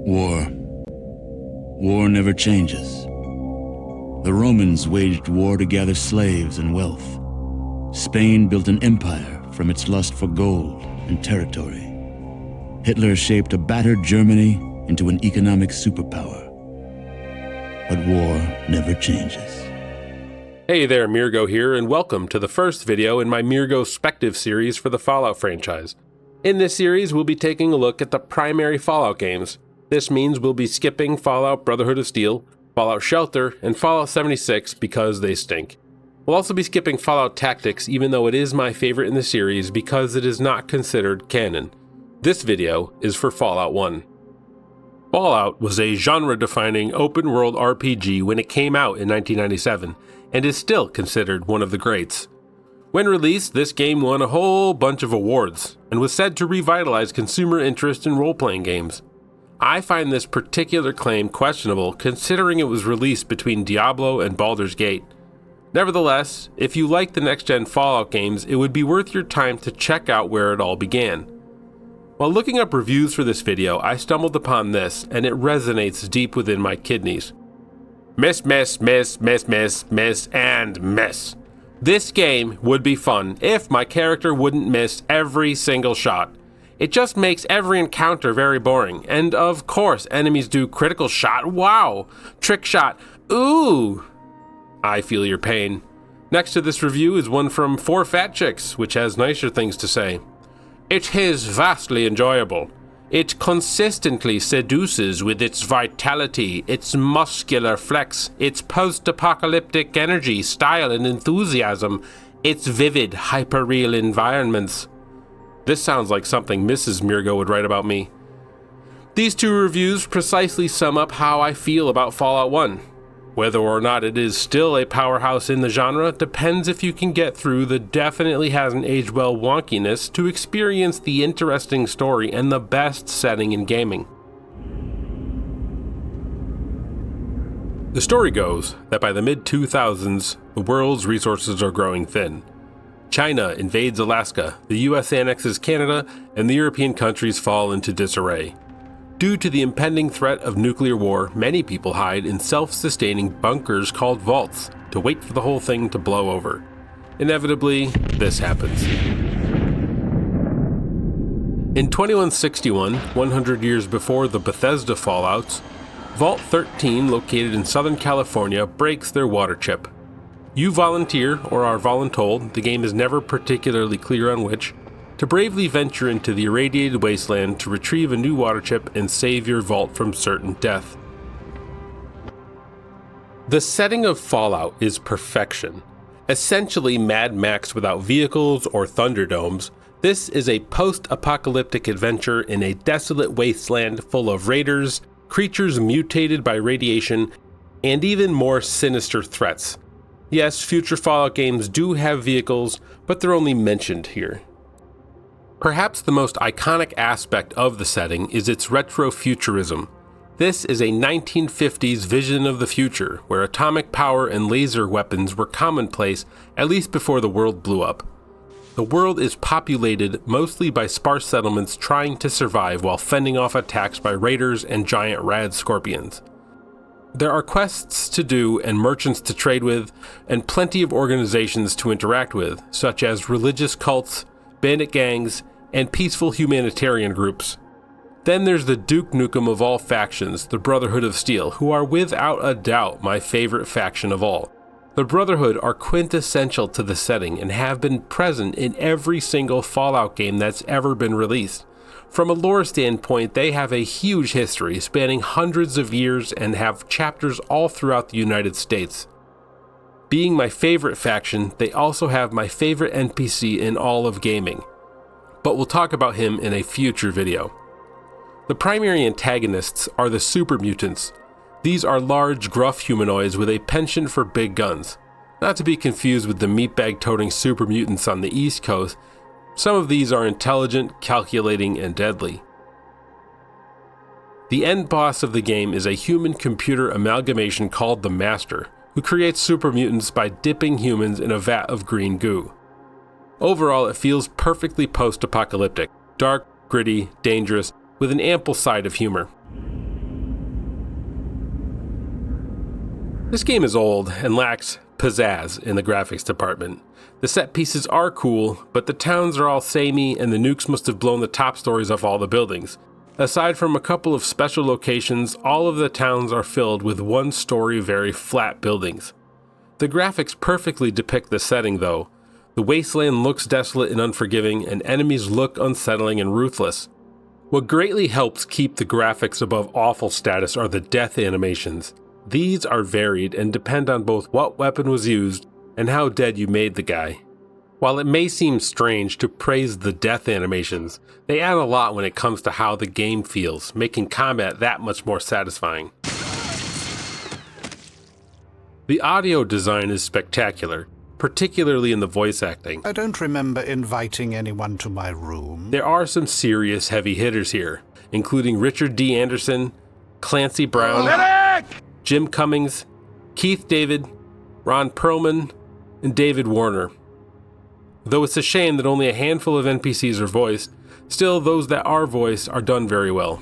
War. War never changes. The Romans waged war to gather slaves and wealth. Spain built an empire from its lust for gold and territory. Hitler shaped a battered Germany into an economic superpower. But war never changes. Hey there, Meergo here, and welcome to the first video in my Meergospective series for the Fallout franchise. In this series, we'll be taking a look at the primary Fallout games. This means we'll be skipping Fallout Brotherhood of Steel, Fallout Shelter, and Fallout 76 because they stink. We'll also be skipping Fallout Tactics, even though it is my favorite in the series because it is not considered canon. This video is for Fallout 1. Fallout was a genre-defining open-world RPG when it came out in 1997, and is still considered one of the greats. When released, this game won a whole bunch of awards, and was said to revitalize consumer interest in role-playing games. I find this particular claim questionable considering it was released between Diablo and Baldur's Gate. Nevertheless, if you like the next-gen Fallout games, it would be worth your time to check out where it all began. While looking up reviews for this video, I stumbled upon this, and it resonates deep within my kidneys. Miss, miss, miss, miss, miss, miss, and miss. This game would be fun if my character wouldn't miss every single shot. It just makes every encounter very boring, and of course enemies do critical shot, wow, trick shot, ooh. I feel your pain. Next to this review is one from 4 Fat Chicks, which has nicer things to say. It is vastly enjoyable. It consistently seduces with its vitality, its muscular flex, its post-apocalyptic energy, style, and enthusiasm, its vivid, hyperreal environments. This sounds like something Mrs. Meergo would write about me. These 2 reviews precisely sum up how I feel about Fallout 1. Whether or not it is still a powerhouse in the genre depends if you can get through the definitely hasn't aged well wonkiness to experience the interesting story and the best setting in gaming. The story goes that by the mid-2000s, the world's resources are growing thin. China invades Alaska, the US annexes Canada, and the European countries fall into disarray. Due to the impending threat of nuclear war, many people hide in self-sustaining bunkers called vaults to wait for the whole thing to blow over. Inevitably, this happens. In 2161, 100 years before the Bethesda Fallouts, Vault 13, located in Southern California, breaks their water chip. You volunteer, or are voluntold, the game is never particularly clear on which, to bravely venture into the irradiated wasteland to retrieve a new water chip and save your vault from certain death. The setting of Fallout is perfection. Essentially Mad Max without vehicles or Thunderdomes, this is a post-apocalyptic adventure in a desolate wasteland full of raiders, creatures mutated by radiation, and even more sinister threats. Yes, future Fallout games do have vehicles, but they're only mentioned here. Perhaps the most iconic aspect of the setting is its retrofuturism. This is a 1950s vision of the future, where atomic power and laser weapons were commonplace, at least before the world blew up. The world is populated mostly by sparse settlements trying to survive while fending off attacks by raiders and giant rad scorpions. There are quests to do and merchants to trade with, and plenty of organizations to interact with, such as religious cults, bandit gangs, and peaceful humanitarian groups. Then there's the Duke Nukem of all factions, the Brotherhood of Steel, who are without a doubt my favorite faction of all. The Brotherhood are quintessential to the setting and have been present in every single Fallout game that's ever been released. From a lore standpoint, they have a huge history spanning hundreds of years and have chapters all throughout the United States. Being my favorite faction, they also have my favorite NPC in all of gaming. But we'll talk about him in a future video. The primary antagonists are the super mutants. These are large, gruff humanoids with a penchant for big guns. Not to be confused with the meatbag-toting super mutants on the East Coast. Some of these are intelligent, calculating, and deadly. The end boss of the game is a human-computer amalgamation called the Master, who creates super mutants by dipping humans in a vat of green goo. Overall, it feels perfectly post-apocalyptic, dark, gritty, dangerous, with an ample side of humor. This game is old and lacks pizzazz in the graphics department. The set pieces are cool, but the towns are all samey and the nukes must have blown the top stories off all the buildings. Aside from a couple of special locations, all of the towns are filled with one-story, very flat buildings. The graphics perfectly depict the setting though. The wasteland looks desolate and unforgiving, and enemies look unsettling and ruthless. What greatly helps keep the graphics above awful status are the death animations. These are varied and depend on both what weapon was used and how dead you made the guy. While it may seem strange to praise the death animations, they add a lot when it comes to how the game feels, making combat that much more satisfying. The audio design is spectacular, particularly in the voice acting. I don't remember inviting anyone to my room. There are some serious heavy hitters here, including Richard D. Anderson, Clancy Brown, Jim Cummings, Keith David, Ron Perlman, and David Warner. Though it's a shame that only a handful of NPCs are voiced, still those that are voiced are done very well.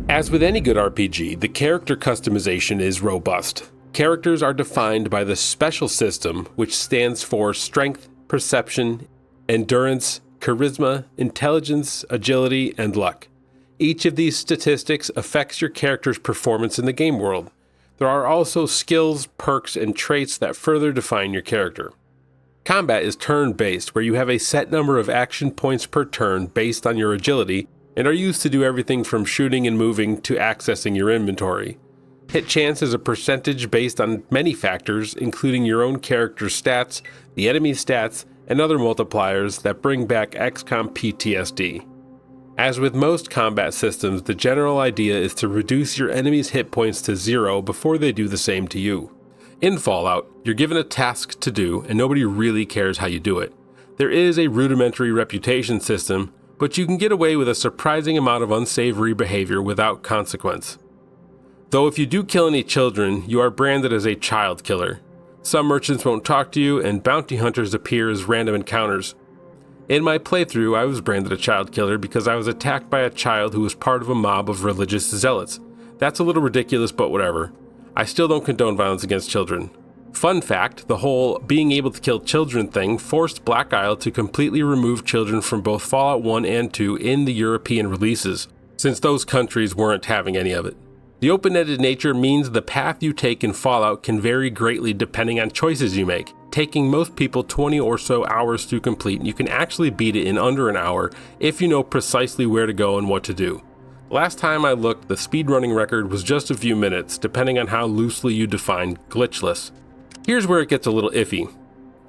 As with any good RPG, the character customization is robust. Characters are defined by the special system, which stands for strength, perception, endurance, charisma, intelligence, agility, and luck. Each of these statistics affects your character's performance in the game world. There are also skills, perks, and traits that further define your character. Combat is turn-based, where you have a set number of action points per turn based on your agility, and are used to do everything from shooting and moving to accessing your inventory. Hit chance is a percentage based on many factors, including your own character's stats, the enemy's stats, and other multipliers that bring back XCOM PTSD. As with most combat systems, the general idea is to reduce your enemy's hit points to 0 before they do the same to you. In Fallout, you're given a task to do, and nobody really cares how you do it. There is a rudimentary reputation system, but you can get away with a surprising amount of unsavory behavior without consequence. Though if you do kill any children, you are branded as a child killer. Some merchants won't talk to you, and bounty hunters appear as random encounters. In my playthrough, I was branded a child killer because I was attacked by a child who was part of a mob of religious zealots. That's a little ridiculous, but whatever. I still don't condone violence against children. Fun fact, the whole being able to kill children thing forced Black Isle to completely remove children from both Fallout 1 and 2 in the European releases, since those countries weren't having any of it. The open-ended nature means the path you take in Fallout can vary greatly depending on choices you make. Taking most people 20 or so hours to complete, you can actually beat it in under an hour if you know precisely where to go and what to do. Last time I looked, the speedrunning record was just a few minutes, depending on how loosely you define glitchless. Here's where it gets a little iffy.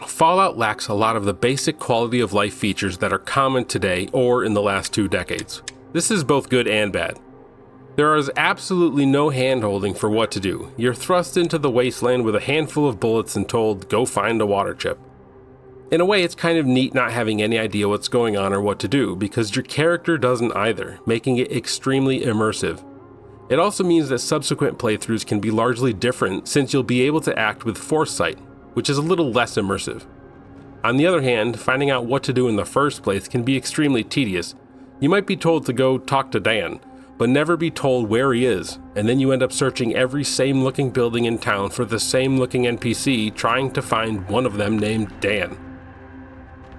Fallout lacks a lot of the basic quality of life features that are common today or in the last 2 decades. This is both good and bad. There is absolutely no hand-holding for what to do. You're thrust into the wasteland with a handful of bullets and told, go find a water chip. In a way, it's kind of neat not having any idea what's going on or what to do, because your character doesn't either, making it extremely immersive. It also means that subsequent playthroughs can be largely different, since you'll be able to act with foresight, which is a little less immersive. On the other hand, finding out what to do in the first place can be extremely tedious. You might be told to go talk to Dan, but never be told where he is, and then you end up searching every same-looking building in town for the same-looking NPC, trying to find one of them named Dan.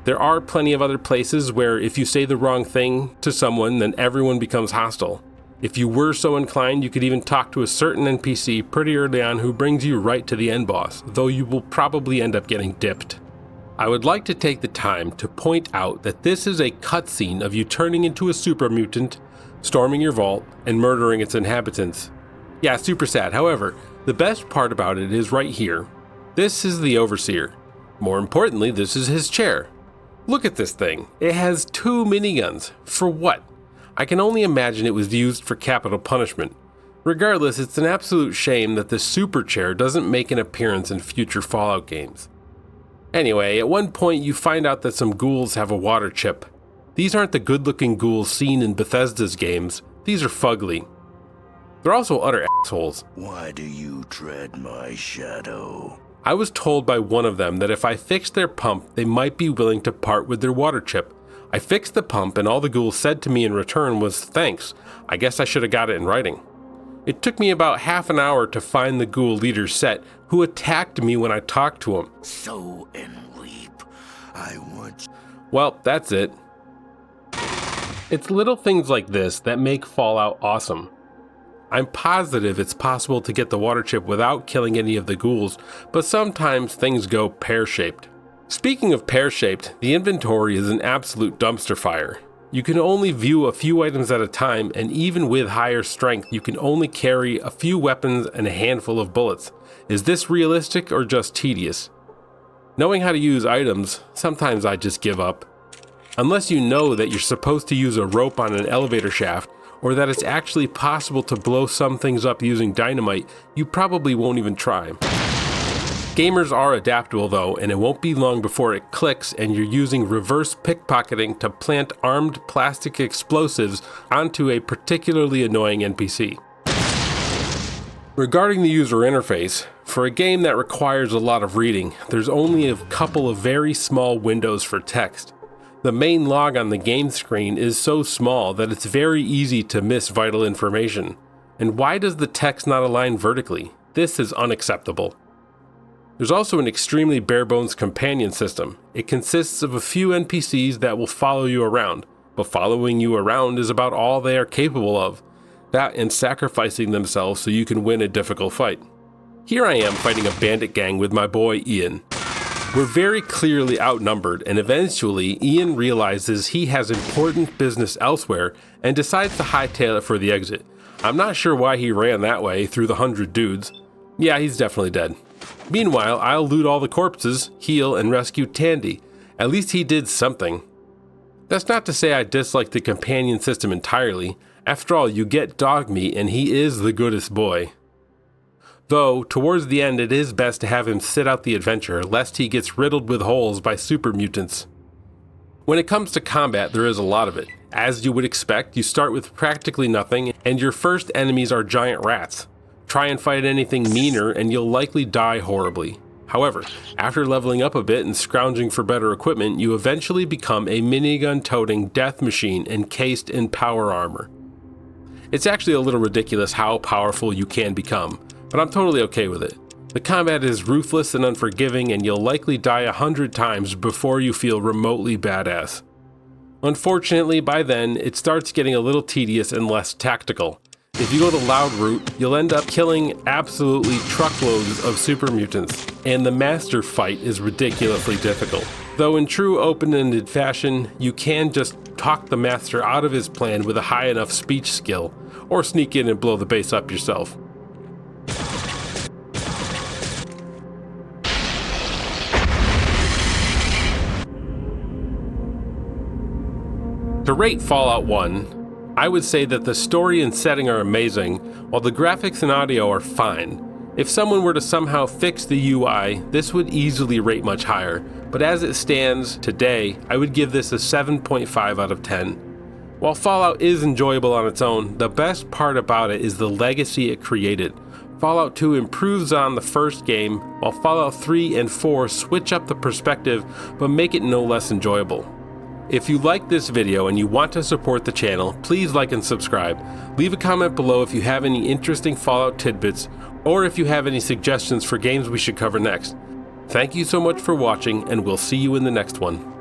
There are plenty of other places where if you say the wrong thing to someone, then everyone becomes hostile. If you were so inclined, you could even talk to a certain NPC pretty early on who brings you right to the end boss, though you will probably end up getting dipped. I would like to take the time to point out that this is a cutscene of you turning into a super mutant, storming your vault, and murdering its inhabitants. Yeah, super sad. However, the best part about it is right here. This is the Overseer. More importantly, this is his chair. Look at this thing. It has 2 miniguns. For what? I can only imagine it was used for capital punishment. Regardless, it's an absolute shame that the super chair doesn't make an appearance in future Fallout games. Anyway, at one point you find out that some ghouls have a water chip. These aren't the good-looking ghouls seen in Bethesda's games. These are fugly. They're also utter assholes. Why do you tread my shadow? I was told by one of them that if I fixed their pump, they might be willing to part with their water chip. I fixed the pump, and all the ghouls said to me in return was, thanks, I guess I should have got it in writing. It took me about half an hour to find the ghoul leader's set, who attacked me when I talked to him. Sow and reap. I want. Well, that's it. It's little things like this that make Fallout awesome. I'm positive it's possible to get the water chip without killing any of the ghouls, but sometimes things go pear-shaped. Speaking of pear-shaped, the inventory is an absolute dumpster fire. You can only view a few items at a time, and even with higher strength, you can only carry a few weapons and a handful of bullets. Is this realistic or just tedious? Knowing how to use items, sometimes I just give up. Unless you know that you're supposed to use a rope on an elevator shaft, or that it's actually possible to blow some things up using dynamite, you probably won't even try. Gamers are adaptable though, and it won't be long before it clicks and you're using reverse pickpocketing to plant armed plastic explosives onto a particularly annoying NPC. Regarding the user interface, for a game that requires a lot of reading, there's only a couple of very small windows for text. The main log on the game screen is so small that it's very easy to miss vital information. And why does the text not align vertically? This is unacceptable. There's also an extremely bare-bones companion system. It consists of a few NPCs that will follow you around, but following you around is about all they are capable of. That and sacrificing themselves so you can win a difficult fight. Here I am fighting a bandit gang with my boy Ian. We're very clearly outnumbered, and eventually Ian realizes he has important business elsewhere and decides to hightail it for the exit. I'm not sure why he ran that way through the 100 dudes. Yeah, he's definitely dead. Meanwhile, I'll loot all the corpses, heal, and rescue Tandy. At least he did something. That's not to say I dislike the companion system entirely. After all, you get dog meat and he is the goodest boy. Though, towards the end it is best to have him sit out the adventure, lest he gets riddled with holes by super mutants. When it comes to combat, there is a lot of it. As you would expect, you start with practically nothing, and your first enemies are giant rats. Try and fight anything meaner and you'll likely die horribly. However, after leveling up a bit and scrounging for better equipment, you eventually become a minigun-toting death machine encased in power armor. It's actually a little ridiculous how powerful you can become, but I'm totally okay with it. The combat is ruthless and unforgiving, and you'll likely die 100 times before you feel remotely badass. Unfortunately, by then, it starts getting a little tedious and less tactical. If you go the loud route, you'll end up killing absolutely truckloads of super mutants, and the master fight is ridiculously difficult. Though in true open-ended fashion, you can just talk the master out of his plan with a high enough speech skill, or sneak in and blow the base up yourself. To rate Fallout 1, I would say that the story and setting are amazing, while the graphics and audio are fine. If someone were to somehow fix the UI, this would easily rate much higher, but as it stands today, I would give this a 7.5 out of 10. While Fallout is enjoyable on its own, the best part about it is the legacy it created. Fallout 2 improves on the first game, while Fallout 3 and 4 switch up the perspective but make it no less enjoyable. If you like this video and you want to support the channel, please like and subscribe. Leave a comment below if you have any interesting Fallout tidbits, or if you have any suggestions for games we should cover next. Thank you so much for watching, and we'll see you in the next one.